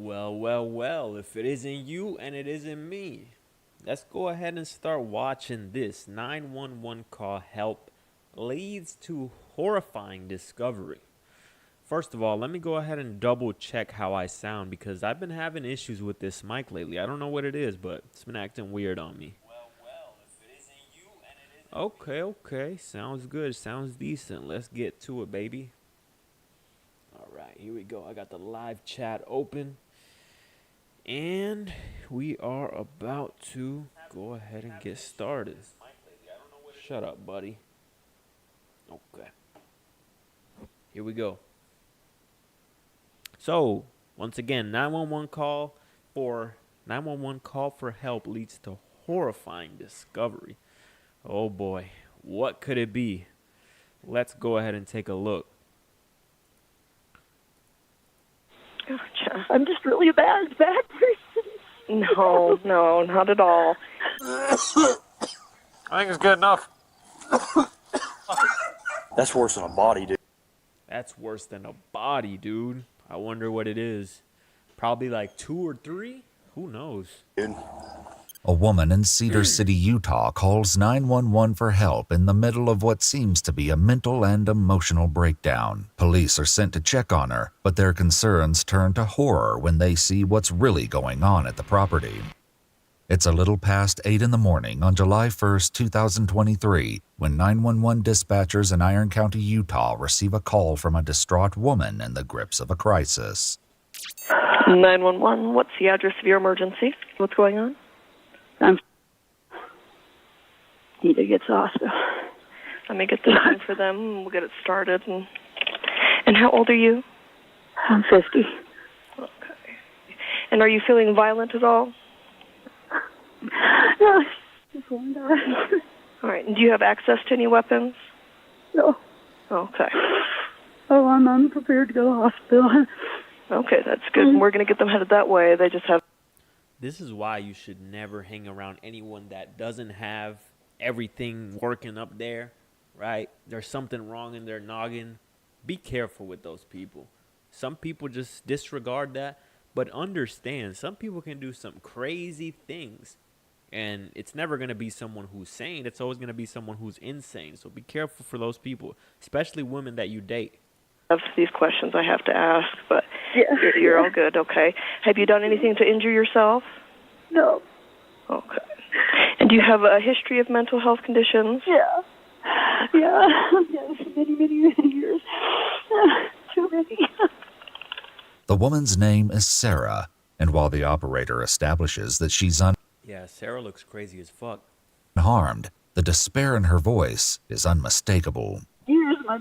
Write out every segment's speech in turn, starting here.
Well, if it isn't you and it isn't me, let's go ahead and start watching this. 911 call help leads to horrifying discovery. First of all, let me go ahead and double check how I sound because I've been having issues with this mic lately. I don't know what it is, but it's been acting weird on me. If it isn't you and it isn't Okay. Sounds good. Sounds decent. Let's get to it, baby. All right, here we go. I got the live chat open. And we are about to go ahead and get started. Shut up, buddy. Okay. Here we go. So, once again, 911 call for help leads to horrifying discovery. Oh boy, what could it be? Let's go ahead and take a look. Gotcha. I'm just really a bad person. No, not at all. I think it's good enough. That's worse than a body, dude. That's worse than a body, dude. I wonder what it is. Probably like 2 or 3? Who knows? Dude. A woman in Cedar City, Utah calls 911 for help in the middle of what seems to be a mental and emotional breakdown. Police are sent to check on her, but their concerns turn to horror when they see what's really going on at the property. It's a little past 8 in the morning on July 1st, 2023, when 911 dispatchers in Iron County, Utah receive a call from a distraught woman in the grips of a crisis. 911, what's the address of your emergency? What's going on? Need to get to the hospital. Let me get this in for them, and we'll get it started. And how old are you? I'm 50. Okay. And are you feeling violent at all? No, just one die. All right. And do you have access to any weapons? No. Okay. Oh, I'm unprepared to go to the hospital. Okay, that's good. And we're going to get them headed that way. They just have... This is why you should never hang around anyone that doesn't have everything working up there, right? There's something wrong in their noggin. Be careful with those people. Some people just disregard that, but understand some people can do some crazy things, and it's never going to be someone who's sane. It's always going to be someone who's insane. So be careful for those people, especially women that you date. These questions I have to ask, but Yeah. you're all good, okay? Have you done anything to injure yourself? No. Okay. And do you have a history of mental health conditions? Yeah. Yes, many years. Too many. The woman's name is Sarah, and while the operator establishes that she's Yeah, Sarah looks crazy as fuck. unharmed, the despair in her voice is unmistakable. Years, my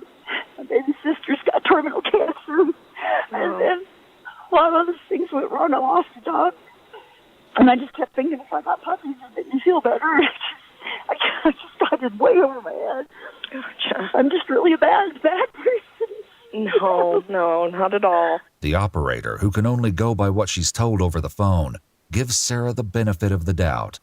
baby sister's got terminal cancer. And then a lot of other things went wrong. I lost a dog. And I just kept thinking, if I got puppies, it made me feel better. I just got it way over my head. Gotcha. I'm just really a bad person. No, not at all. The operator, who can only go by what she's told over the phone, gives Sarah the benefit of the doubt.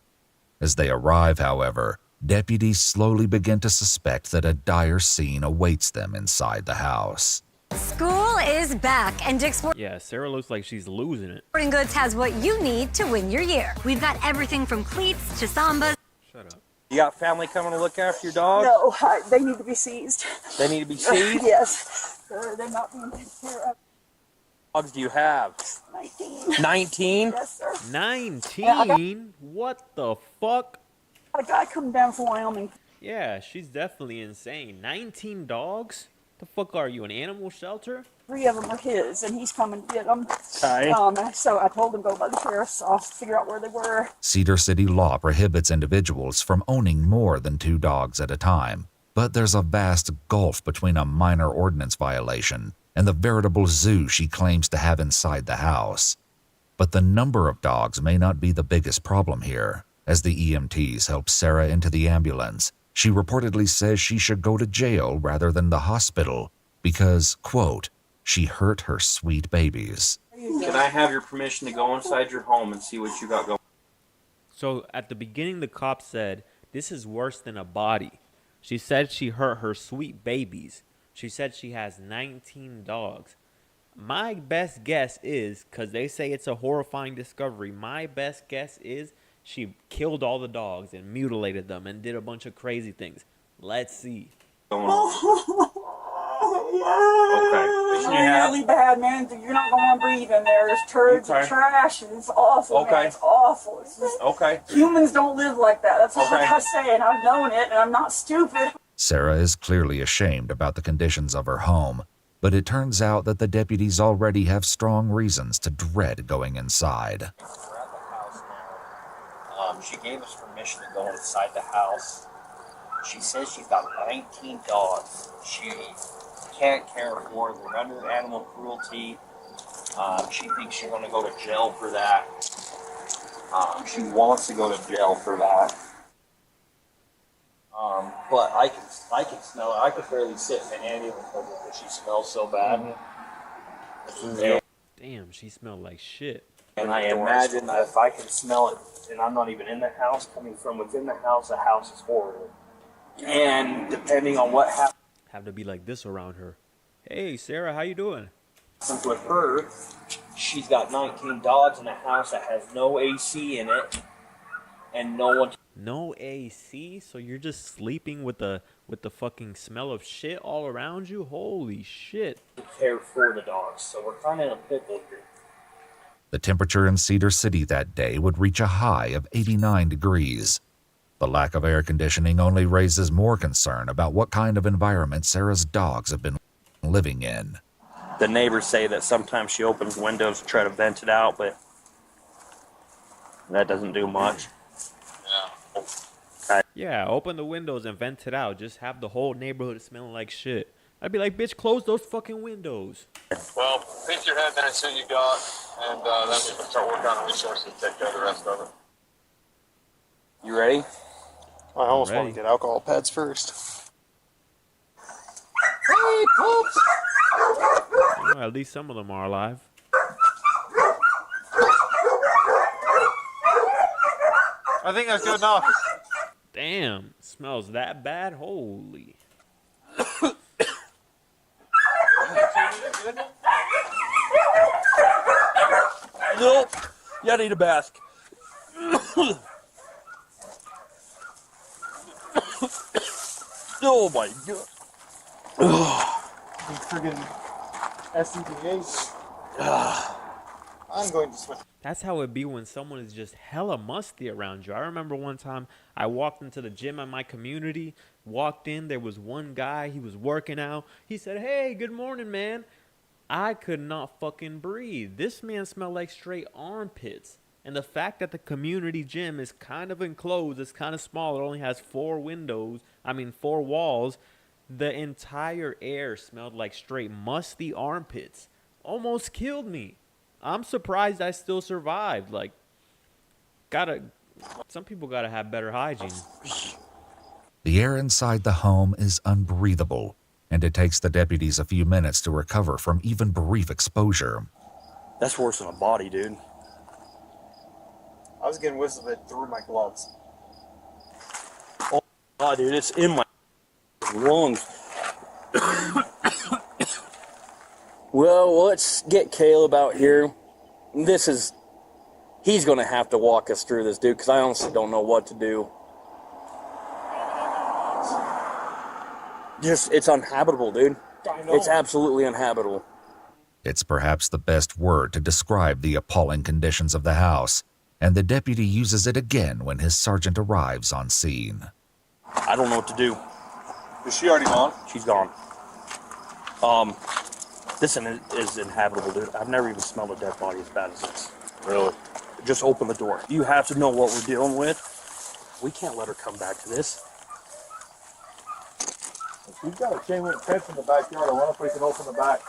As they arrive, however, deputies slowly begin to suspect that a dire scene awaits them inside the house. School is back, and Dick's Yeah, Sarah looks like she's losing it. Sporting Goods has what you need to win your year. We've got everything from cleats to sambas. Shut up. You got family coming to look after your dog? No, they need to be seized. They need to be seized? Yes. They're not being taken care of. Dogs do you have? 19. 19? Yes, sir. 19? What the fuck? A guy coming down from Wyoming. Yeah, she's definitely insane. 19 dogs? The fuck are you, an animal shelter? 3 of them are his, and he's coming to get them. Okay. So I told him go by the sheriff's office to figure out where they were. Cedar City law prohibits individuals from owning more than 2 dogs at a time, but there's a vast gulf between a minor ordinance violation and the veritable zoo she claims to have inside the house. But the number of dogs may not be the biggest problem here. As the EMTs help Sarah into the ambulance, she reportedly says she should go to jail rather than the hospital because, quote, she hurt her sweet babies. Can I have your permission to go inside your home and see what you got going? So at the beginning, the cop said, this is worse than a body. She said she hurt her sweet babies. She said she has 19 dogs. My best guess is, because they say it's a horrifying discovery, my best guess is she killed all the dogs and mutilated them and did a bunch of crazy things. Let's see. It's really bad, man. You're not going to breathe in there. There's turds and trash, and it's awful, man. It's awful. It's just, humans don't live like that. That's what I say, and I've known it, and I'm not stupid. Sarah is clearly ashamed about the conditions of her home, but it turns out that the deputies already have strong reasons to dread going inside. We're at the house now. She gave us permission to go inside the house. She says she's got 19 dogs. She can't care for. They're under animal cruelty. She thinks she's going to go to jail for that. She wants to go to jail for that. But I can smell it. I could barely sit in the ambulance because she smells so bad. Damn, she smelled like shit. And I imagine that if I can smell it, and I'm not even in the house, coming from within the house is horrible. And depending on what happens Have to be like this around her. Hey, Sarah, how you doing? with her, she's got 19 dogs in a house that has no AC in it, and no one No AC? So you're just sleeping with the fucking smell of shit all around you? Holy shit. to care for the dogs. So we're kind of in a pickle here. The temperature in Cedar City that day would reach a high of 89 degrees. The lack of air conditioning only raises more concern about what kind of environment Sarah's dogs have been living in. The neighbors say that sometimes she opens windows to try to vent it out, but that doesn't do much. Yeah, open the windows and vent it out. Just have the whole neighborhood smelling like shit. I'd be like, bitch, close those fucking windows. Well, pick your head then and see what you got, and then we can start working on resources to take care of the rest of it. You ready? I almost Ready. want to get alcohol pads first. Hey, poops! You know, at least some of them are alive. I think that's good enough. Damn, smells that bad? Holy. Nope. You gotta need a bath. Oh my god. Friggin' SCBH. I'm going to switch. That's how it be when someone is just hella musty around you. I remember one time I walked into the gym at my community, walked in, there was one guy, he was working out. He said, hey, good morning, man. I could not fucking breathe. This man smelled like straight armpits. And the fact that the community gym is kind of enclosed, it's kind of small, it only has 4 walls, the entire air smelled like straight musty armpits. Almost killed me. I'm surprised I still survived. Like, some people gotta have better hygiene. The air inside the home is unbreathable, and it takes the deputies a few minutes to recover from even brief exposure. That's worse than a body, dude. I was getting whiffs of it through my gloves. Oh, dude, it's in my lungs. Well, let's get Caleb out here. He's going to have to walk us through this, dude, because I honestly don't know what to do. It's unhabitable, dude. It's absolutely unhabitable. It's perhaps the best word to describe the appalling conditions of the house, and the deputy uses it again when his sergeant arrives on scene. I don't know what to do. Is she already gone? She's gone. This is inhabitable, dude. I've never even smelled a dead body as bad as this. Really? Just open the door. You have to know what we're dealing with. We can't let her come back to this. We've got a chain link fence in the backyard. I wonder if we can open the back.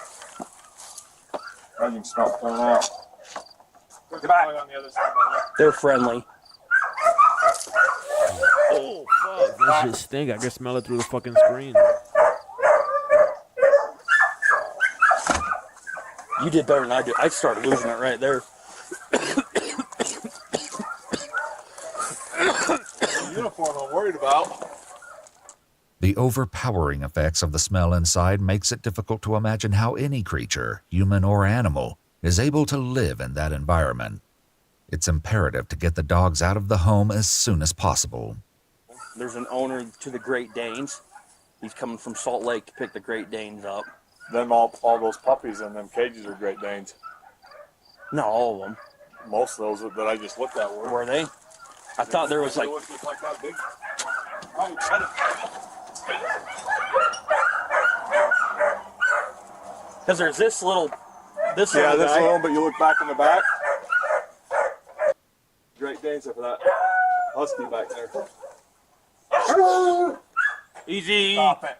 I can stop coming out. There's a dog on the other side. They're friendly. Oh, fuck. That shit stink. I can smell it through the fucking screen. You did better than I did. I started losing it right there. Uniform I'm worried about. The overpowering effects of the smell inside makes it difficult to imagine how any creature, human or animal, is able to live in that environment. It's imperative to get the dogs out of the home as soon as possible. There's an owner to the Great Danes. He's coming from Salt Lake to pick the Great Danes up. Them all those puppies in them cages are Great Danes. Not all of them. Most of those that I just looked at were. Were they? I thought there was like... They look just like that big. Because there's this little... This Yeah, little this guy. one, but you look back in the back. Great Danes for that husky back there. Easy. Stop it.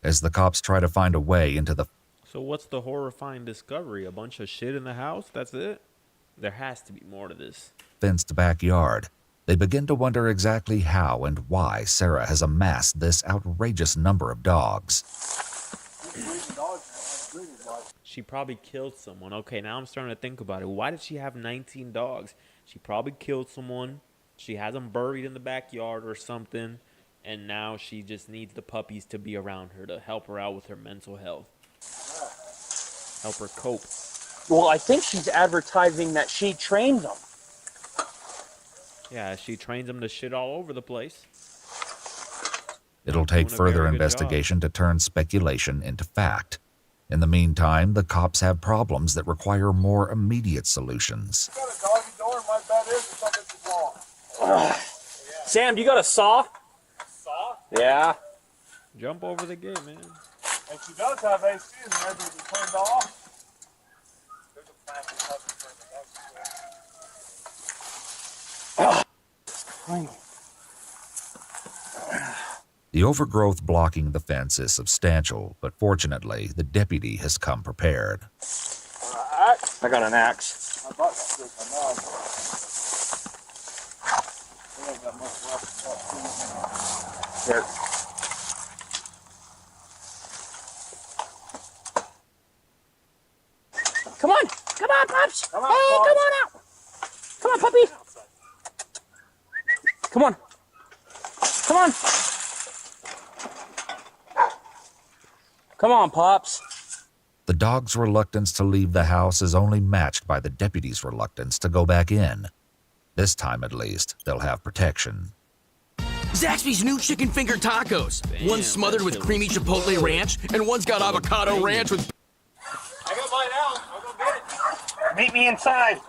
As the cops try to find a way into the So what's the horrifying discovery? A bunch of shit in the house? That's it? There has to be more to this. fenced backyard, they begin to wonder exactly how and why Sarah has amassed this outrageous number of dogs. She probably killed someone. Okay, now I'm starting to think about it. Why did she have 19 dogs? She probably killed someone. She has them buried in the backyard or something. And now she just needs the puppies to be around her to help her out with her mental health. Help her cope. Well, I think she's advertising that she trains them. Yeah, she trains them to shit all over the place. It'll take Doing a further very good investigation to turn speculation into fact. In the meantime, the cops have problems that require more immediate solutions. Got a doggy door and my bed is or something too long. Sam, do you got a saw? Saw? Yeah. Jump over the gate, man. And she does have AC and maybe it be turned off. There's a plastic cover for the dog. The overgrowth blocking the fence is substantial, but fortunately, the deputy has come prepared. I got an axe. I bought stick, I know. We ain't got much left. Here. Come on. Come on, Pops. Come on, Hey, Pops. come on out. Come on, puppy. Come on. Come on. Come on, Pops. The dog's reluctance to leave the house is only matched by the deputy's reluctance to go back in. This time, at least, they'll have protection. Zaxby's new chicken finger tacos. Damn, One's smothered that with shit creamy looks chipotle good. ranch, and one's got avocado ranch with... I got mine out. I'll go get it. Meet me inside.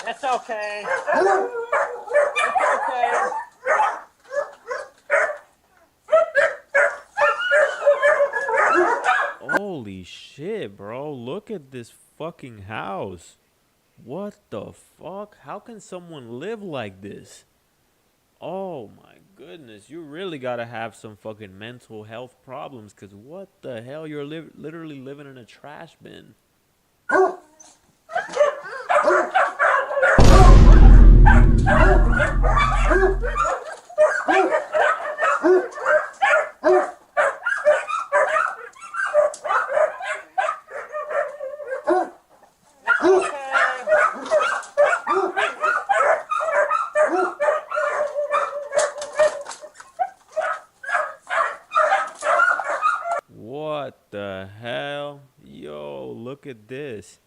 It's okay. It's okay. Holy shit, bro. Look at this fucking house. What the fuck? How can someone live like this? Oh my goodness. You really gotta have some fucking mental health problems, because what the hell? You're literally living in a trash bin. What the hell? Yo, look at this.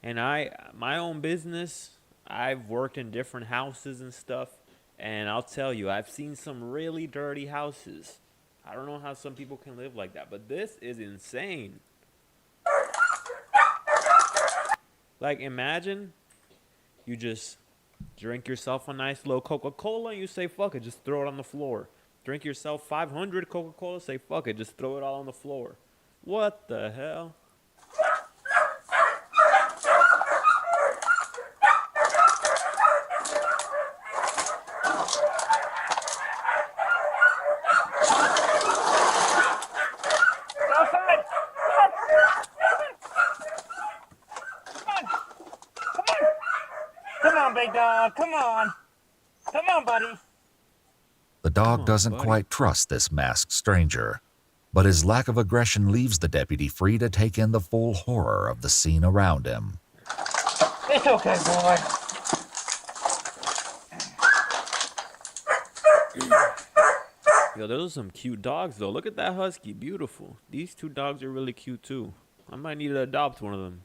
And my own business, I've worked in different houses and stuff, and I'll tell you, I've seen some really dirty houses. I don't know how some people can live like that, but this is insane. Like, imagine you just drink yourself a nice little Coca-Cola and you say, fuck it, just throw it on the floor. Drink yourself 500 Coca-Cola, say, fuck it, just throw it all on the floor. What the hell? Come on, big dog. Come on. Come on, buddy. The dog on, doesn't buddy. quite trust this masked stranger. But his lack of aggression leaves the deputy free to take in the full horror of the scene around him. It's okay, boy. Yo, those are some cute dogs, though. Look at that husky. Beautiful. These two dogs are really cute, too. I might need to adopt one of them.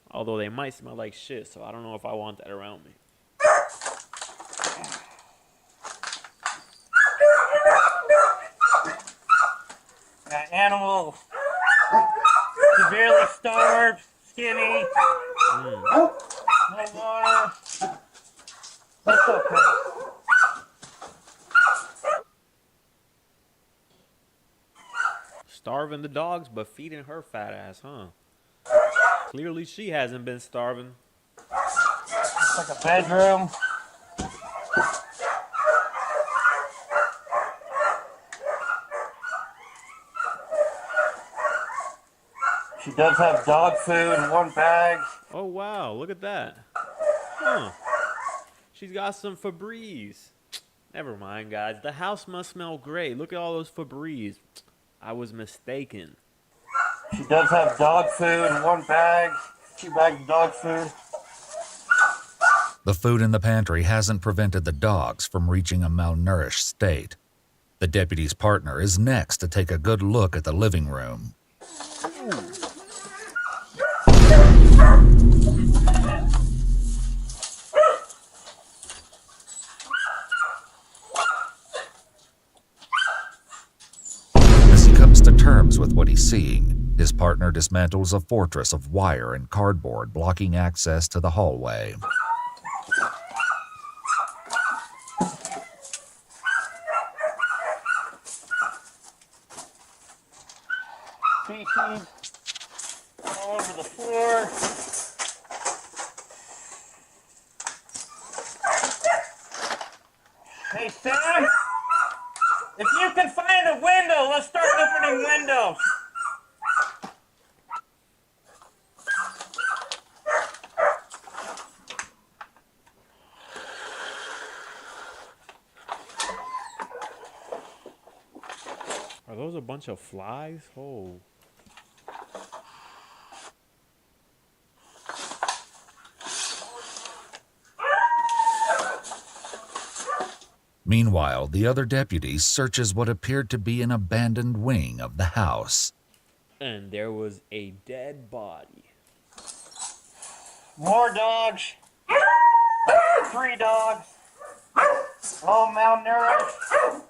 Although they might smell like shit, so I don't know if I want that around me. That animal, severely starved, skinny, no water. That's okay. Starving the dogs, but feeding her fat ass, huh? Clearly she hasn't been starving. It's like a bedroom. She does have dog food in one bag. Oh, wow. Look at that. Huh. She's got some Febreze. Never mind, guys. The house must smell great. Look at all those Febreze. I was mistaken. She does have dog food in one bag. 2 bags of dog food. The food in the pantry hasn't prevented the dogs from reaching a malnourished state. The deputy's partner is next to take a good look at the living room. As he comes to terms with what he's seeing, his partner dismantles a fortress of wire and cardboard blocking access to the hallway. Feces all over the floor. Hey, Sam, if you can find a window, let's start opening windows. Are those a bunch of flies? Oh. Meanwhile, the other deputy searches what appeared to be an abandoned wing of the house. And there was a dead body. More dogs. 3 dogs. All malnourished.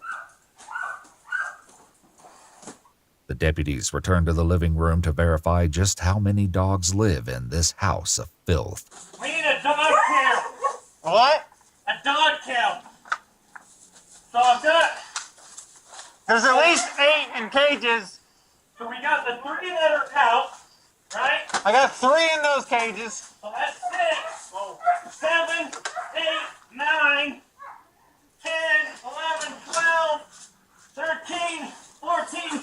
The deputies return to the living room to verify just how many dogs live in this house of filth. We need a dog count. What? A dog count. So I've got, there's at least 8 in cages. So we got the 3 that are out, right? I got 3 in those cages. So that's 6. Oh. 7, 8, 9, 10, 11, 12, 13, 14,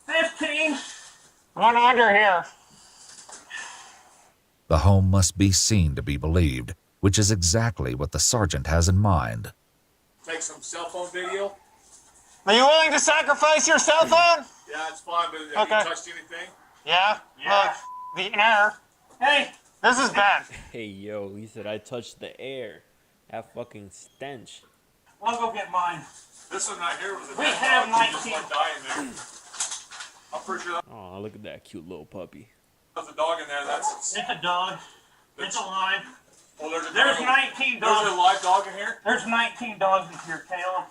15. One under here. The home must be seen to be believed, which is exactly what the sergeant has in mind. Take some cell phone video. Are you willing to sacrifice your cell phone? Yeah, it's fine, but have you touched anything? Yeah. Look, the air. Hey, this is bad. Hey, yo, he said I touched the air. That fucking stench. I'll go get mine. This one right here was a We dead have dog. He just 19. went dying there. I'm pretty sure Oh, look at that cute little puppy. there's a dog in there. That's It's a dog. It's alive. well, there's There's 19 dogs. There's a live dog in here. There's 19 dogs in here, Caleb.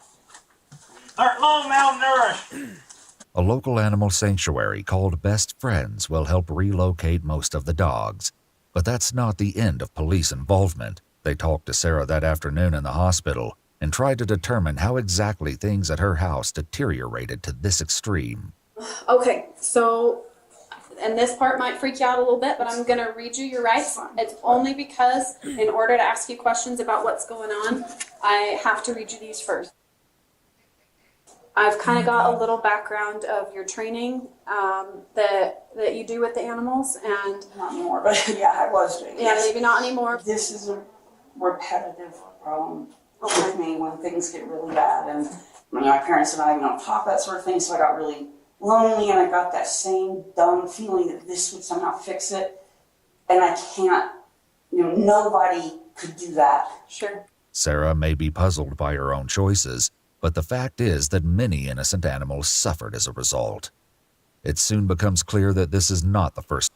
They're all malnourished. A local animal sanctuary called Best Friends will help relocate most of the dogs. But that's not the end of police involvement. They talked to Sarah that afternoon in the hospital and tried to determine how exactly things at her house deteriorated to this extreme. Okay, so, and this part might freak you out a little bit, but I'm going to read you your rights. It's only because in order to ask you questions about what's going on, I have to read you these first. I've kind of got a little background of your training that you do with the animals, and Not anymore, but yeah, I was doing. yeah, maybe not anymore. This is a repetitive problem. with me when things get really bad. And my parents and I don't talk, that sort of thing, so I got really lonely, and I got that same dumb feeling that this would somehow fix it. And I can't, nobody could do that. Sure. Sarah may be puzzled by her own choices, but the fact is that many innocent animals suffered as a result. It soon becomes clear that this is not the first.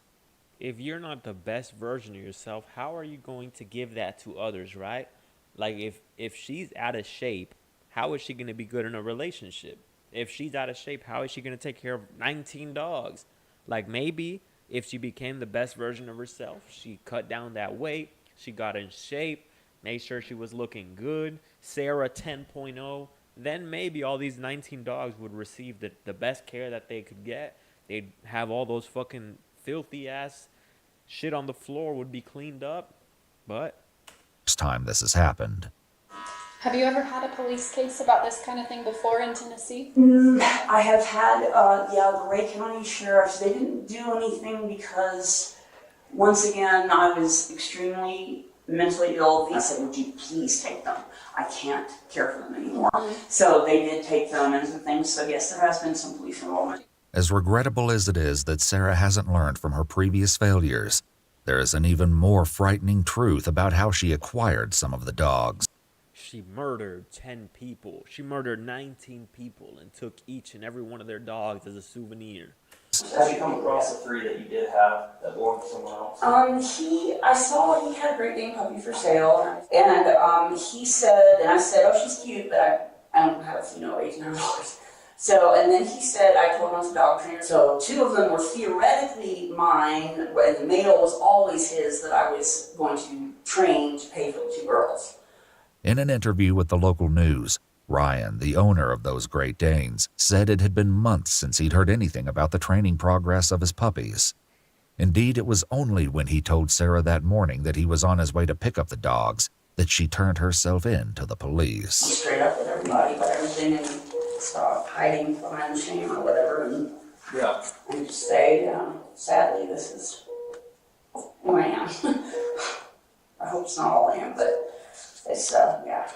If you're not the best version of yourself, how are you going to give that to others, right? Like if she's out of shape, how is she going to be good in a relationship? If she's out of shape, how is she going to take care of 19 dogs? Like maybe if she became the best version of herself, she cut down that weight, she got in shape, made sure she was looking good, Sarah 10.0, then maybe all these 19 dogs would receive the best care that they could get. They'd have all those fucking filthy ass shit on the floor would be cleaned up. But First time this has happened. Have you ever had a police case about this kind of thing before in Tennessee? I have had, the Ray County Sheriffs, they didn't do anything because, once again, I was extremely mentally ill. I said, would you please take them? I can't care for them anymore. So they did take them and some things. So yes, there has been some police involvement. As regrettable as it is that Sarah hasn't learned from her previous failures, there is an even more frightening truth about how she acquired some of the dogs. she murdered 10 people. She murdered 19 people and took each and every one of their dogs as a souvenir. Have you come across the 3 that you did have that belonged to someone else? I saw he had a Great Dane puppy for sale, and he said, and I said, oh, she's cute, but I don't have $800. So, and then he said, I told him I was a dog trainer. So 2 of them were theoretically mine, and the male was always his that I was going to train to pay for the 2 girls. In an interview with the local news, Ryan, the owner of those Great Danes, said it had been months since he'd heard anything about the training progress of his puppies. Indeed, it was only when he told Sarah that morning that he was on his way to pick up the dogs that she turned herself in to the police. Straight up with everybody about everything and stop hiding behind the shame or whatever, and just say, sadly, this is who I am. I hope it's not all I am, but it's, yeah.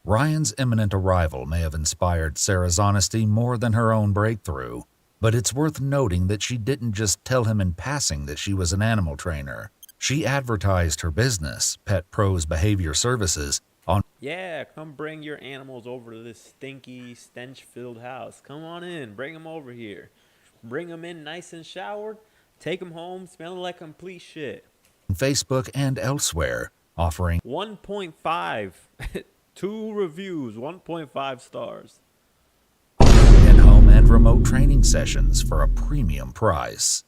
Ryan's imminent arrival may have inspired Sarah's honesty more than her own breakthrough, but it's worth noting that she didn't just tell him in passing that she was an animal trainer. She advertised her business, Pet Pros Behavior Services, on Yeah, come bring your animals over to this stinky, stench-filled house. Come on in, bring them over here. Bring them in nice and showered, take them home smelling like complete shit. Facebook and elsewhere, offering 1.5 2 reviews, 1.5 stars. in-home and remote training sessions for a premium price.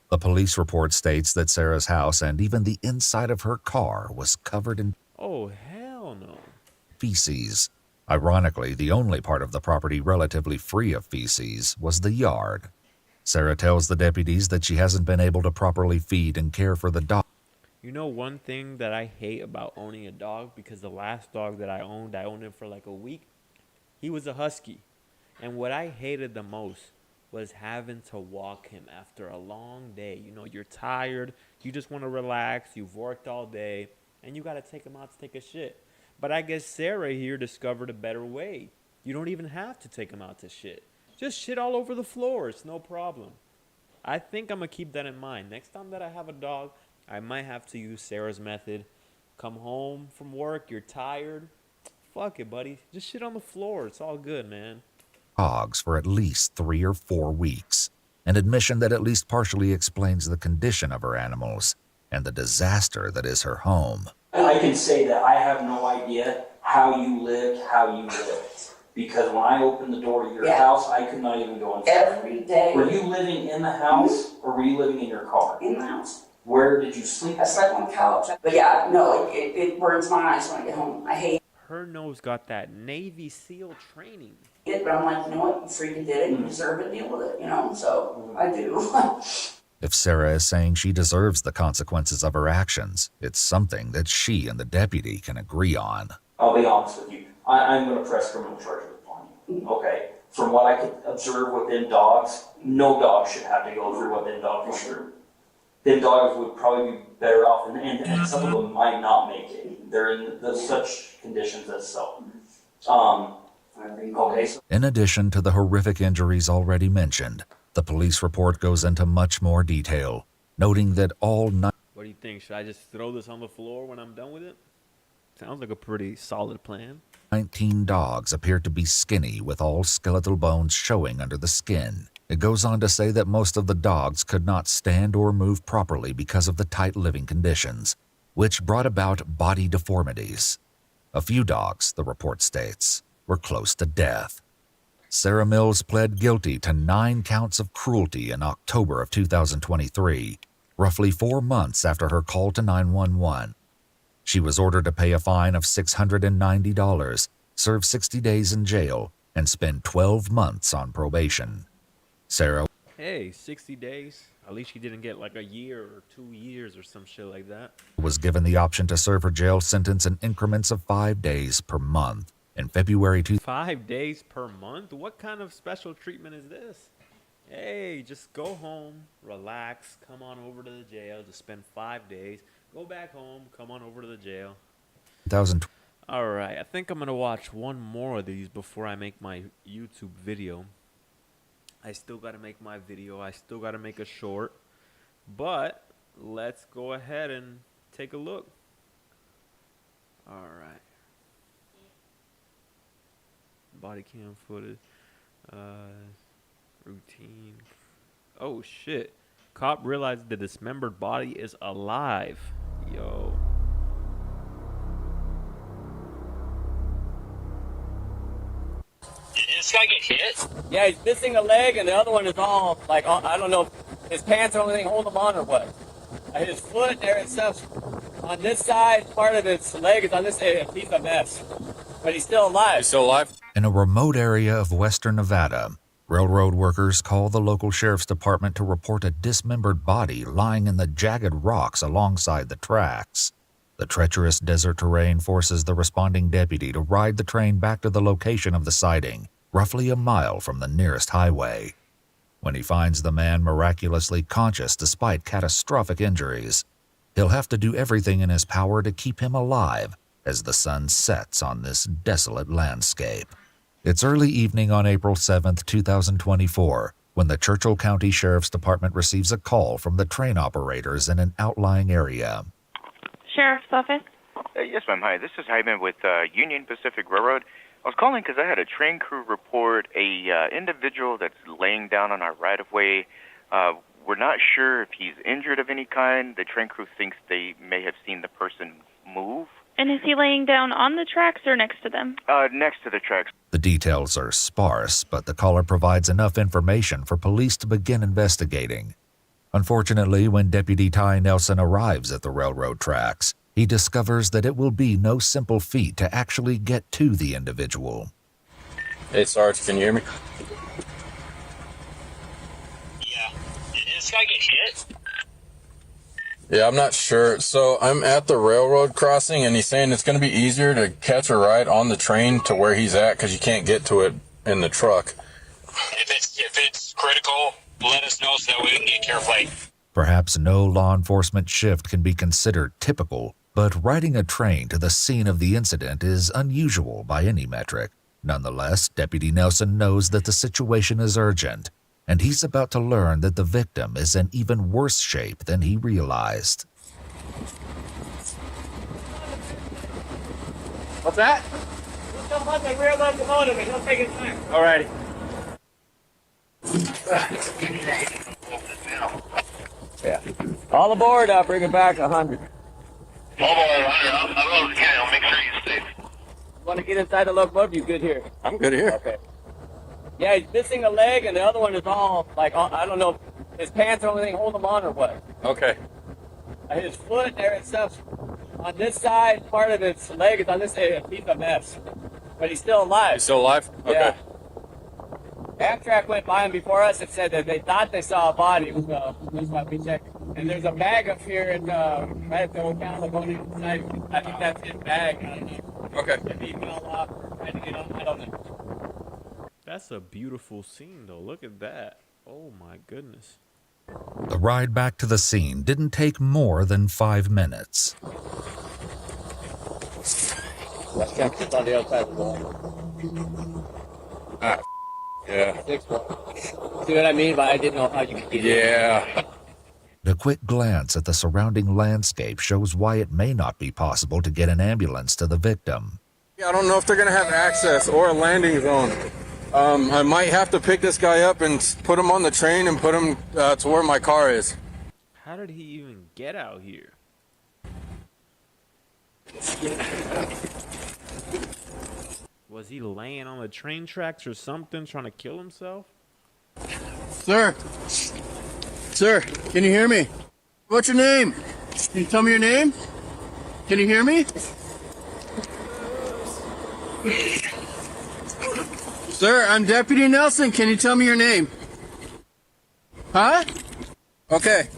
The police report states that Sarah's house and even the inside of her car was covered in Oh, hell no. feces. Ironically, the only part of the property relatively free of feces was the yard. Sarah tells the deputies that she hasn't been able to properly feed and care for the dog. You know one thing that I hate about owning a dog, because the last dog that I owned him for like a week. He was a husky. And what I hated the most was having to walk him after a long day. You know, you're tired, you just want to relax, you've worked all day, and you got to take him out to take a shit. But I guess Sarah here discovered a better way. You don't even have to take him out to shit. Just shit all over the floor, it's no problem. I think I'm going to keep that in mind. Next time that I have a dog, I might have to use Sarah's method. Come home from work, you're tired. Fuck it, buddy. Just shit on the floor. It's all good, man. Dogs for at least 3 or 4 weeks, an admission that at least partially explains the condition of her animals and the disaster that is her home. I can say that I have no idea how you lived. Because when I opened the door to your house, I could not even go inside. Every day. Were you living in the house or were you living in your car? In the house. Where did you sleep? I slept on the couch. But yeah, no, it burns my eyes when I get home. I hate Her nose got that Navy SEAL training. it, but I'm like, you know what, you freaking did it, you deserve it, deal with it, so I do. If Sarah is saying she deserves the consequences of her actions, it's something that she and the deputy can agree on. I'll be honest with you. I'm going to press criminal charges upon you. Okay? From what I could observe within dogs, no dog should have to go through what them dogs go through. them dogs would probably be better off, and some of them might not make it. They're in such conditions as so. Okay. In addition to the horrific injuries already mentioned, the police report goes into much more detail, noting that all What do you think? Should I just throw this on the floor when I'm done with it? Sounds like a pretty solid plan. 19 dogs appear to be skinny with all skeletal bones showing under the skin. It goes on to say that most of the dogs could not stand or move properly because of the tight living conditions, which brought about body deformities. A few dogs, the report states, were close to death. Sarah Mills pled guilty to 9 counts of cruelty in October of 2023, roughly 4 months after her call to 911. She was ordered to pay a fine of $690, serve 60 days in jail, and spend 12 months on probation. Sarah, Hey, 60 days. At least she didn't get like a year or 2 years or some shit like that. was given the option to serve her jail sentence in increments of 5 days per month. In February 5 days per month? What kind of special treatment is this? Hey, just go home, relax, come on over to the jail, just spend 5 days, go back home, come on over to the jail. 2000. Alright, I think I'm going to watch one more of these before I make my YouTube video. I still got to make my video, I still got to make a short, but let's go ahead and take a look. Alright. Body cam footage, routine. Oh shit! Cop realized the dismembered body is alive. Yo. Did this guy get hit? Yeah, he's missing a leg, and the other one is all like I don't know if his pants or anything hold him on or what. His foot there and stuff on this side, part of his leg is on this side. He's a mess, but he's still alive. He's still alive. In a remote area of western Nevada, railroad workers call the local sheriff's department to report a dismembered body lying in the jagged rocks alongside the tracks. The treacherous desert terrain forces the responding deputy to ride the train back to the location of the sighting, roughly a mile from the nearest highway. When he finds the man miraculously conscious despite catastrophic injuries, he'll have to do everything in his power to keep him alive as the sun sets on this desolate landscape. It's early evening on April 7th, 2024, when the Churchill County Sheriff's Department receives a call from the train operators in an outlying area. Sheriff's Office? Yes, ma'am. Hi, this is Hyman with Union Pacific Railroad. I was calling because I had a train crew report a individual that's laying down on our right-of-way. We're not sure if he's injured of any kind. The train crew thinks they may have seen the person move. And is he laying down on the tracks or next to them? Next to the tracks. The details are sparse, but the caller provides enough information for police to begin investigating. Unfortunately, when Deputy Ty Nelson arrives at the railroad tracks, he discovers that it will be no simple feat to actually get to the individual. Hey, Sarge, can you hear me? Yeah. Did this guy get hit? Yeah, I'm not sure. So I'm at the railroad crossing, and he's saying it's going to be easier to catch a ride on the train to where he's at because you can't get to it in the truck. If it's critical, let us know so that we can get care flight. Perhaps no law enforcement shift can be considered typical, but riding a train to the scene of the incident is unusual by any metric. Nonetheless, Deputy Nelson knows that the situation is urgent, and he's about to learn that the victim is in even worse shape than he realized. What's that? Let's jump on the rear locomotive and he'll take his time. Alrighty. Yeah. All aboard, I'll bring it back 100. All aboard, I'll make sure you stay. You want to get inside the locomotive? You good here? I'm good here. Okay. Yeah, he's missing a leg, and the other one is all like I don't know if his pants or anything hold him on or what. Okay. His foot there and stuff on this side, part of his leg is on this side. He's a mess, but he's still alive. He's still alive? Okay. Yeah. Amtrak went by him before us and said that they thought they saw a body. That's why we checked. And there's a bag up here and right at the old counter going inside. I think that's his bag. I don't know. Okay. If he fell off or tried to get on, I don't know. That's a beautiful scene, though. Look at that. Oh, my goodness. The ride back to the scene didn't take more than 5 minutes. Let's check this on the other side of the wall. Yeah. See what I mean? But I didn't know how you could get it. Yeah. A quick glance at the surrounding landscape shows why it may not be possible to get an ambulance to the victim. I don't know if they're going to have access or a landing zone. I might have to pick this guy up and put him on the train and put him to where my car is. How did he even get out here? Was he laying on the train tracks or something, trying to kill himself? Sir. Sir, can you hear me? What's your name? Can you tell me your name? Can you hear me? Sir, I'm Deputy Nelson. Can you tell me your name? Huh? Okay.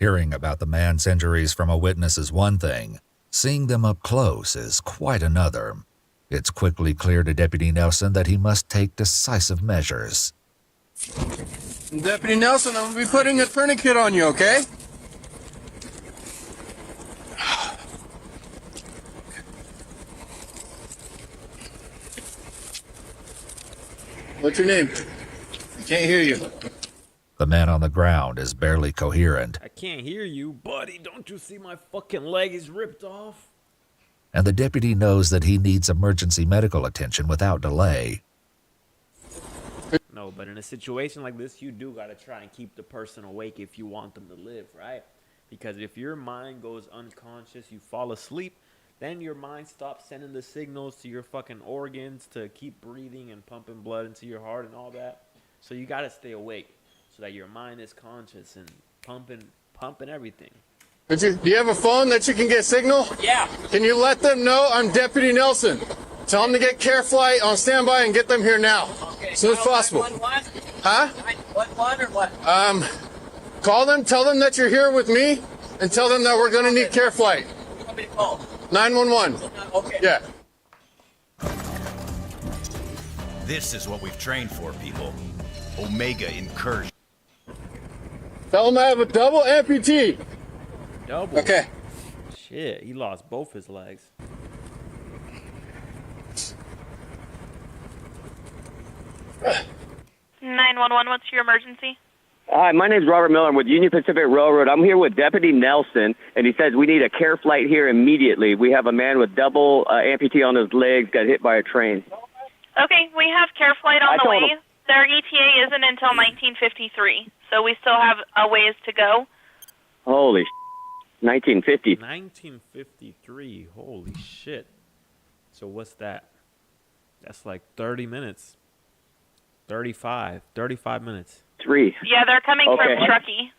Hearing about the man's injuries from a witness is one thing. Seeing them up close is quite another. It's quickly clear to Deputy Nelson that he must take decisive measures. Deputy Nelson, I'm going to be putting a tourniquet on you, okay? What's your name? I can't hear you. The man on the ground is barely coherent, I can't hear you, buddy. Don't you see my fucking leg is ripped off? and the deputy knows that he needs emergency medical attention without delay. No, but in a situation like this, you do gotta try and keep the person awake if you want them to live, right? Because if your mind goes unconscious, you fall asleep, then your mind stops sending the signals to your fucking organs to keep breathing and pumping blood into your heart and all that. So you gotta stay awake so that your mind is conscious and pumping everything. Do you have a phone that you can get signal? Yeah. Can you let them know I'm Deputy Nelson? Tell them to get Care Flight on standby and get them here now. Okay. As soon as possible. 911? Huh? 911 or what? Call them, tell them that you're here with me, and tell them that we're going to need Care Flight. You want me to call? 911. Okay. Yeah. This is what we've trained for, people. Omega Incursion. Tell them I have a double amputee. Double? Okay. Shit, he lost both his legs. What's your emergency? Hi, my name's Robert Miller. I'm with Union Pacific Railroad. I'm here with Deputy Nelson, and he says we need a Care Flight here immediately. We have a man with double amputee on his legs, got hit by a train. Okay, we have Care Flight on the told way. him. Their ETA isn't until 1953, so we still have a ways to go. Holy 1950. 1953, holy shit. So what's that? That's like 30 minutes. 35 minutes. 3. Yeah, they're coming Okay. from Truckee.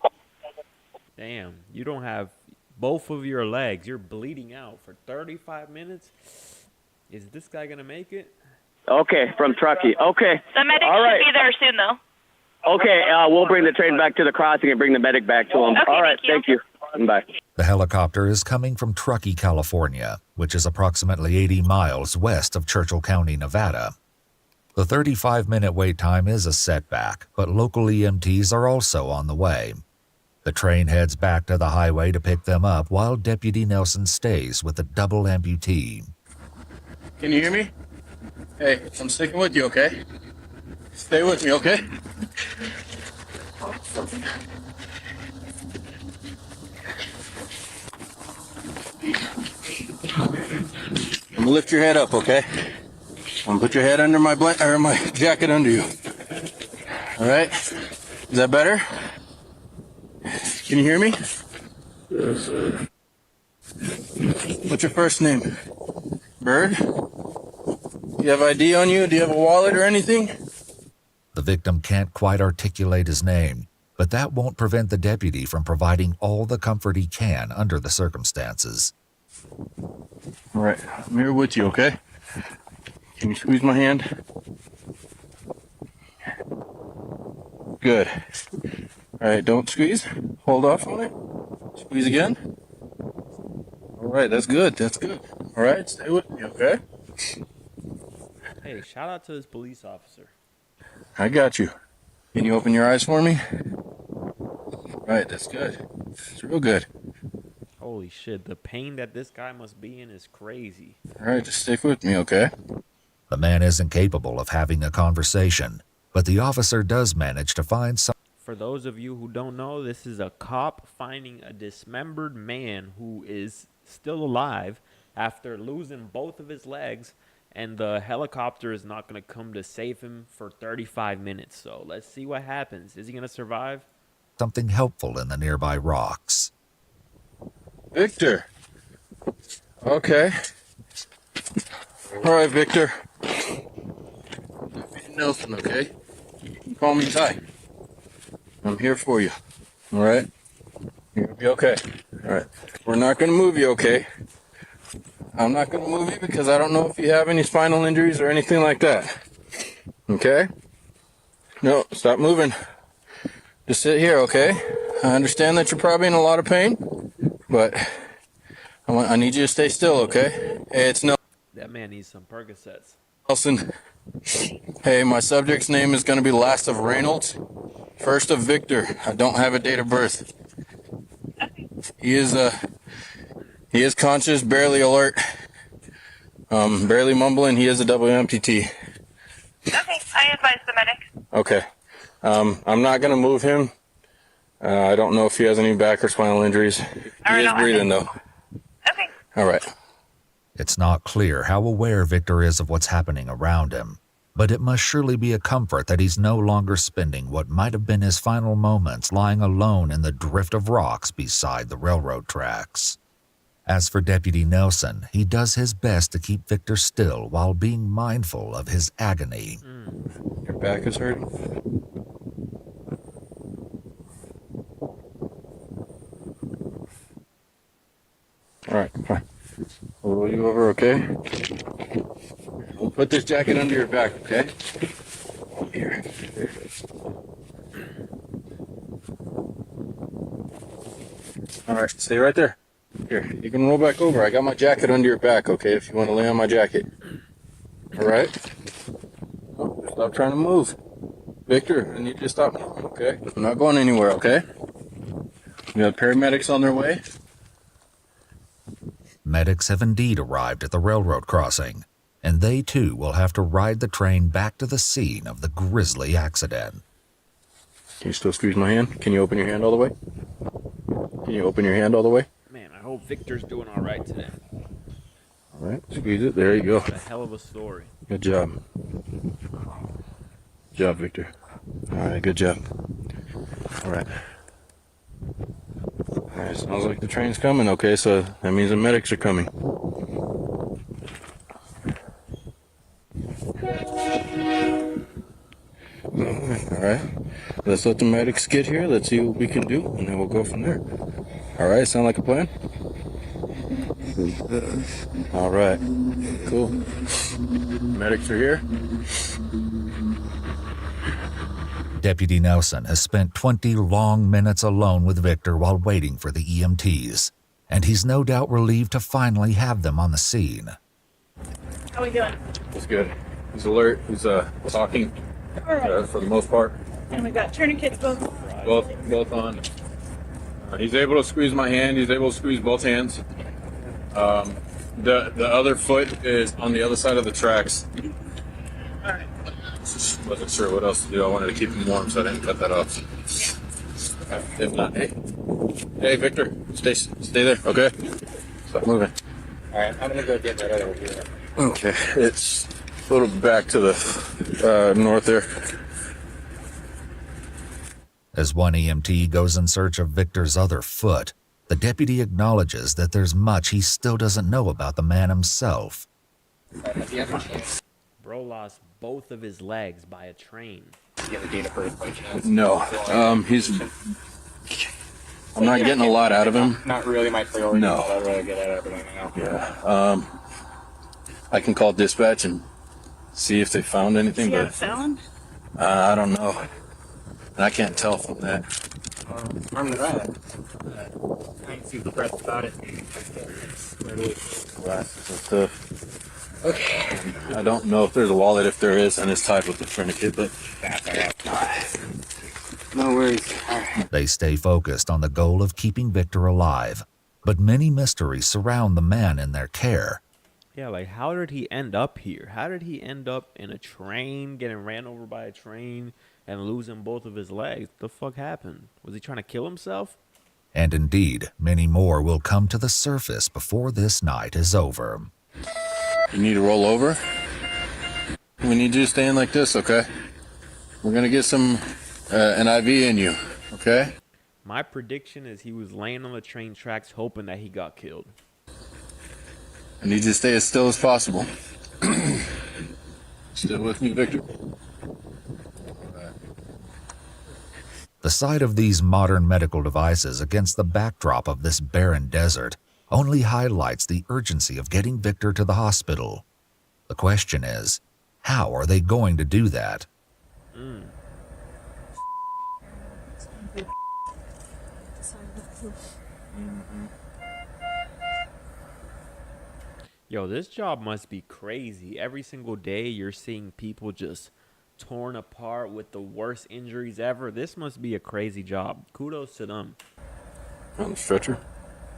Damn, you don't have both of your legs. You're bleeding out for 35 minutes. Is this guy gonna make it? Okay, from Truckee. Okay. The medic All right. should be there soon, though. Okay, we'll bring the train back to the crossing and bring the medic back to him. Okay, All right, thank you. Bye. The helicopter is coming from Truckee, California, which is approximately 80 miles west of Churchill County, Nevada. The 35-minute wait time is a setback, but local EMTs are also on the way. The train heads back to the highway to pick them up while Deputy Nelson stays with the double amputee. Can you hear me? Hey, I'm sticking with you, okay? Stay with me, okay? I'm gonna lift your head up, okay? I'm gonna put your head under my my jacket under you. All right? Is that better? Can you hear me? Yes, sir. What's your first name? Bird? Do you have ID on you? Do you have a wallet or anything? The victim can't quite articulate his name, but that won't prevent the deputy from providing all the comfort he can under the circumstances. All right, I'm here with you, okay? Can you squeeze my hand? Good. All right, don't squeeze. Hold off on it. Squeeze again. All right, that's good. That's good. All right, stay with me, okay? Hey, shout out to this police officer. I got you. Can you open your eyes for me? Right, that's good. It's real good. Holy shit, the pain that this guy must be in is crazy. All right, just stick with me, okay? The man isn't capable of having a conversation, but the officer does manage to find some. For those of you who don't know, this is a cop finding a dismembered man who is still alive after losing both of his legs, and the helicopter is not going to come to save him for 35 minutes. So let's see what happens. Is he going to survive? Something helpful in the nearby rocks. Victor. Okay. All right, Victor. Nelson, okay? Call me Ty. I'm here for you. All right? You're going to be okay. All right. We're not going to move you, okay? I'm not going to move you because I don't know if you have any spinal injuries or anything like that. Okay? No, stop moving. Just sit here, okay? I understand that you're probably in a lot of pain, but I need you to stay still, okay? Hey, it's no. That man needs some Percocets. Nelson. Hey, my subject's name is going to be last of Reynolds, first of Victor. I don't have a date of birth. He is conscious, barely alert, barely mumbling. He is a double amputee. Okay, I advise the medic. Okay. I'm not going to move him. I don't know if he has any back or spinal injuries. He is breathing, though. Okay. All right. It's not clear how aware Victor is of what's happening around him, but it must surely be a comfort that he's no longer spending what might have been his final moments lying alone in the drift of rocks beside the railroad tracks. As for Deputy Nelson, he does his best to keep Victor still while being mindful of his agony. Your back is hurting? All right, fine. I'll roll you over, okay? We'll put this jacket under your back, okay? Here. All right, stay right there. Here, you can roll back over. I got my jacket under your back, okay, if you want to lay on my jacket. All right? Oh, stop trying to move. Victor, I need you to stop moving, okay? I'm not going anywhere, okay? We have paramedics on their way. Medics have indeed arrived at the railroad crossing, and they too will have to ride the train back to the scene of the grisly accident. Can you still squeeze my hand? Can you open your hand all the way? Can you open your hand all the way? Man, I hope Victor's doing all right today. All right, squeeze it. There you go. It's a hell of a story. Good job. Good job, Victor. All right, good job. All right. All right, sounds like the train's coming, okay, so that means the medics are coming. All right, let's let the medics get here. Let's see what we can do, and then we'll go from there. All right, sound like a plan? All right, cool. Medics are here. Deputy Nelson has spent 20 long minutes alone with Victor while waiting for the EMTs, and he's no doubt relieved to finally have them on the scene. How are we doing? It's good. He's alert. He's talking for the most part. And we got tourniquets Both on. He's able to squeeze my hand. He's able to squeeze both hands. The other foot is on the other side of the tracks. All right. Wasn't sure what else to do. I wanted to keep him warm, so I didn't cut that off. If not, hey, Victor, stay there, okay? Stop moving. All right, I'm gonna go get that over here. Okay, it's a little back to the north there. As one EMT goes in search of Victor's other foot, the deputy acknowledges that there's much he still doesn't know about the man himself. Bro lost both of his legs by a train. Do you have a date of birth by chance? No, I'm not getting a lot out of him. Not really my priority. No. I'd rather get out of it right now. Yeah. I can call dispatch and see if they found anything, Is he a but felon? I don't know. I can't tell from that. Armed right. I can see the breath about it. Glasses and stuff. Okay. I don't know if there's a wallet. If there is, and it's tied with the tourniquet, but. No worries. All right. They stay focused on the goal of keeping Victor alive, but many mysteries surround the man in their care. Yeah, like how did he end up here? How did he end up in a train, getting ran over by a train, and losing both of his legs? What the fuck happened? Was he trying to kill himself? And indeed, many more will come to the surface before this night is over. You need to roll over? We need you to stay in like this, okay? We're gonna get some an IV in you, okay? My prediction is he was laying on the train tracks hoping that he got killed. I need you to stay as still as possible. Still with me, Victor? The sight of these modern medical devices against the backdrop of this barren desert only highlights the urgency of getting Victor to the hospital. The question is, how are they going to do that? Yo, this job must be crazy. Every single day you're seeing people just torn apart with the worst injuries ever. This must be a crazy job. Kudos to them. On the stretcher?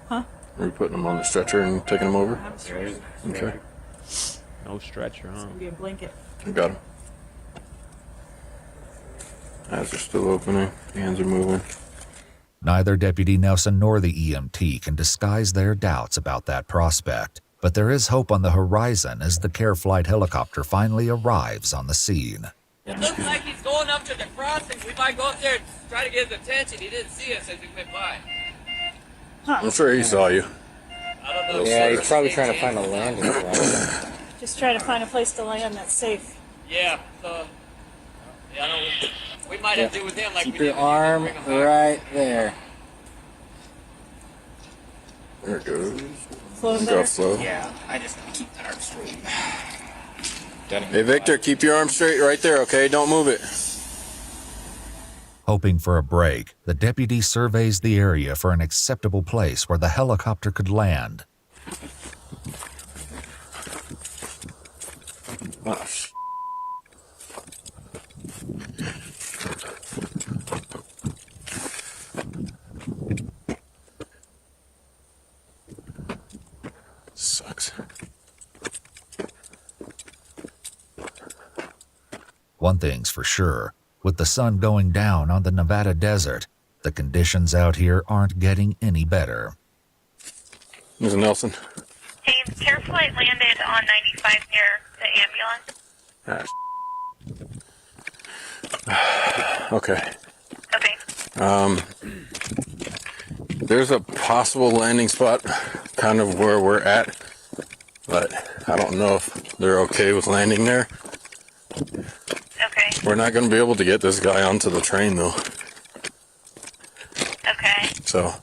Huh? Are you putting them on the stretcher and taking them over? Okay. No stretcher, huh? It's gonna be a blanket. I got him. Eyes are still opening. Hands are moving. Neither Deputy Nelson nor the EMT can disguise their doubts about that prospect, but there is hope on the horizon as the care flight helicopter finally arrives on the scene. It looks like he's going up to the crossing. We might go up there and try to get his attention. He didn't see us as we went by. I'm sure he saw you. I don't know. Yeah, he's probably trying to find a landing spot. Just try to find a place to land that's safe. Yeah, so yeah, I don't, we might have to do with him like Keep we did your with you. arm Bring him back. right there. There it goes. Flow Go better? slow. Yeah, I just keep that arm straight. Hey, Victor, keep your arm straight right there, okay? Don't move it. Hoping for a break, the deputy surveys the area for an acceptable place where the helicopter could land. Oh, sucks. One thing's for sure, with the sun going down on the Nevada desert, the conditions out here aren't getting any better. Ms. Nelson. Hey, care flight landed on 95 near the ambulance. Okay. Okay. There's a possible landing spot kind of where we're at, but I don't know if they're okay with landing there. Okay. We're not going to be able to get this guy onto the train, though. Okay. So,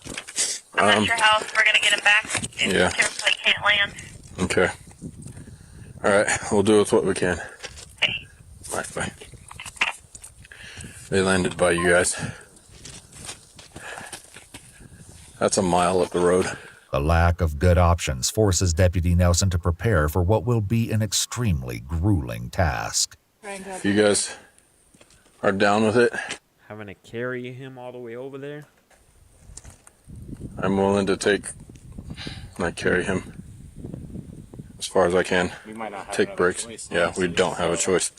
I'm not sure how else we're going to get him back if yeah. the care flight can't land. Okay. All right, we'll do with what we can. Okay. All right, bye. They landed by you guys. That's a mile up the road. The lack of good options forces Deputy Nelson to prepare for what will be an extremely grueling task. If you guys are down with it, Having to carry him all the way over there? I'm willing to carry him as far as I can. We might not have Take another breaks. choice. Yeah, we don't have a choice.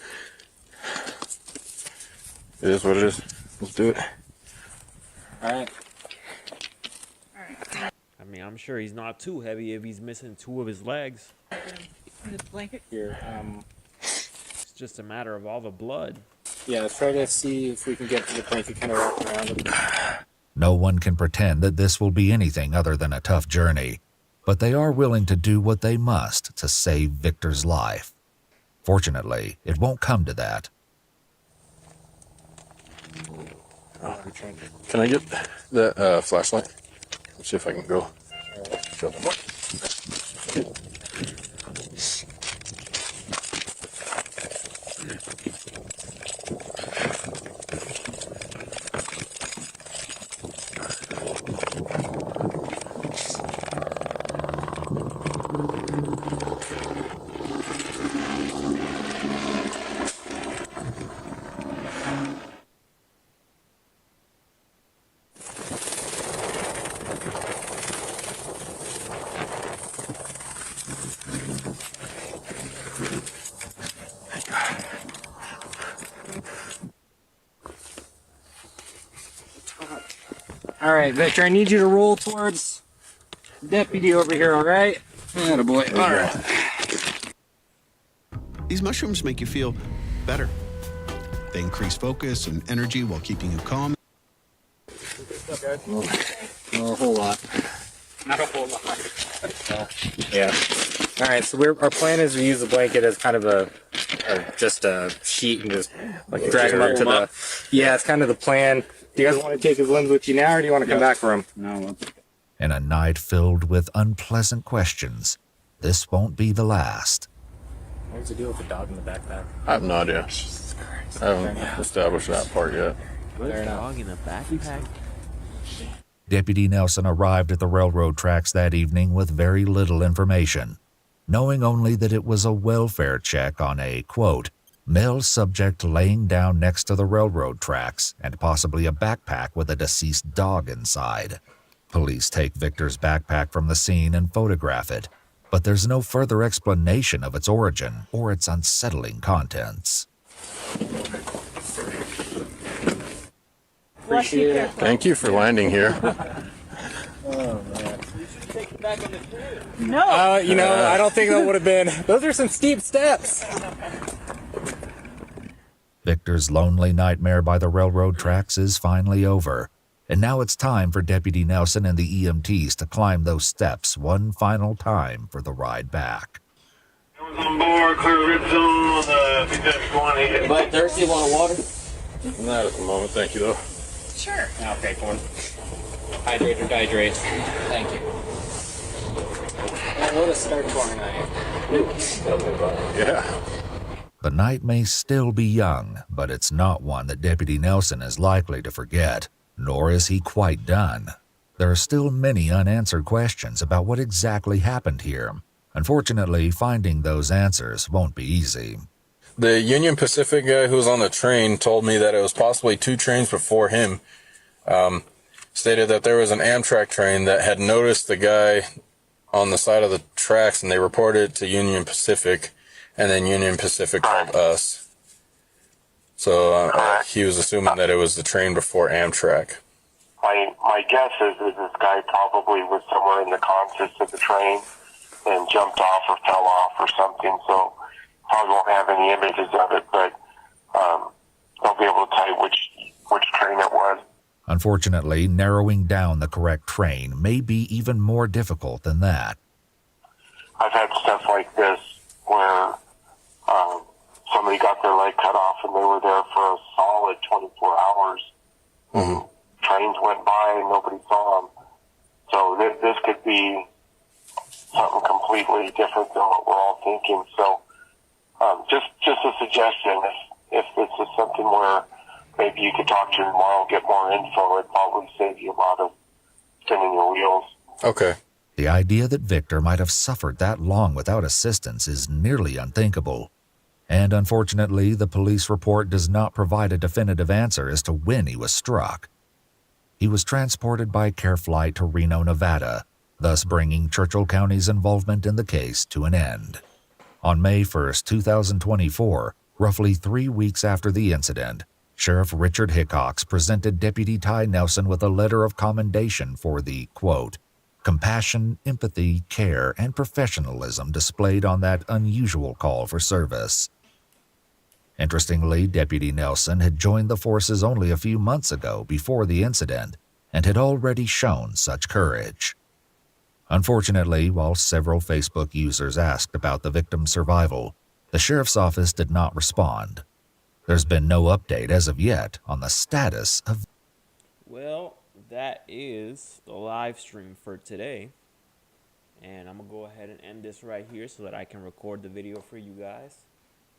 It is what it is. Let's do it. Alright. I mean, I'm sure he's not too heavy if he's missing 2 of his legs. The blanket? Here, It's just a matter of all the blood. yeah, let's try to see if we can get to the blanket kind of wrapped around him. No one can pretend that this will be anything other than a tough journey, but they are willing to do what they must to save Victor's life. Fortunately, it won't come to that. Can I get the flashlight? Let's see if I can go. Show them what. All right, Victor, I need you to roll towards deputy over here, all right? Attaboy. All right. These mushrooms make you feel better. They increase focus and energy while keeping you calm. Not a whole lot. Not a whole lot. Yeah. All right, so our plan is to use the blanket as kind of just a sheet and just like drag him up to the... Yeah, it's kind of the plan. Do you guys want to take his limbs with you now, or do you want to come back for him? No. In a night filled with unpleasant questions, this won't be the last. What's the deal with the dog in the backpack? I have no idea. I haven't established that part yet. What dog in a backpack? Deputy Nelson arrived at the railroad tracks that evening with very little information, knowing only that it was a welfare check on a, quote, male subject laying down next to the railroad tracks and possibly a backpack with a deceased dog inside. Police take Victor's backpack from the scene and photograph it, but there's no further explanation of its origin or its unsettling contents. Appreciate it. Thank you for landing here. Oh, man. No. I don't think that would have been. Those are some steep steps. Victor's lonely nightmare by the railroad tracks is finally over, and now it's time for Deputy Nelson and the EMTs to climb those steps one final time for the ride back. On board, clear red zone on the B-1 here. Anybody thirsty? Want a water? Not at the moment, thank you though. Sure. I'll take one. Hydrate or dihydrate. Thank you. What a start to our night. Yeah. The night may still be young, but it's not one that Deputy Nelson is likely to forget, nor is he quite done. There are still many unanswered questions about what exactly happened here. Unfortunately, finding those answers won't be easy. The Union Pacific guy who was on the train told me that it was possibly 2 trains before him. Stated that there was an Amtrak train that had noticed the guy on the side of the tracks, and they reported it to Union Pacific, and then Union Pacific called us. So he was assuming that it was the train before Amtrak. My guess is that this guy probably was somewhere in the consist of the train and jumped off or fell off or something, so probably won't have any images of it, but they'll be able to tell you which train it was. Unfortunately, narrowing down the correct train may be even more difficult than that. I've had stuff like this where somebody got their leg cut off and they were there for a solid 24 hours. Mm-hmm. Trains went by and nobody saw them. So this could be something completely different than what we're all thinking. So just a suggestion, if this is something where maybe you could talk to him tomorrow, get more info, it'd probably save you a lot of spinning your wheels. Okay. The idea that Victor might have suffered that long without assistance is nearly unthinkable. And unfortunately, the police report does not provide a definitive answer as to when he was struck. He was transported by care flight to Reno, Nevada, thus bringing Churchill County's involvement in the case to an end. On May 1, 2024, roughly 3 weeks after the incident, Sheriff Richard Hickox presented Deputy Ty Nelson with a letter of commendation for the, quote, compassion, empathy, care, and professionalism displayed on that unusual call for service. Interestingly, Deputy Nelson had joined the forces only a few months ago before the incident and had already shown such courage. Unfortunately, while several Facebook users asked about the victim's survival, the sheriff's office did not respond. There's been no update as of yet on the status of... Well, that is the live stream for today. And I'm going to go ahead and end this right here so that I can record the video for you guys.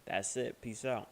That's it. Peace out.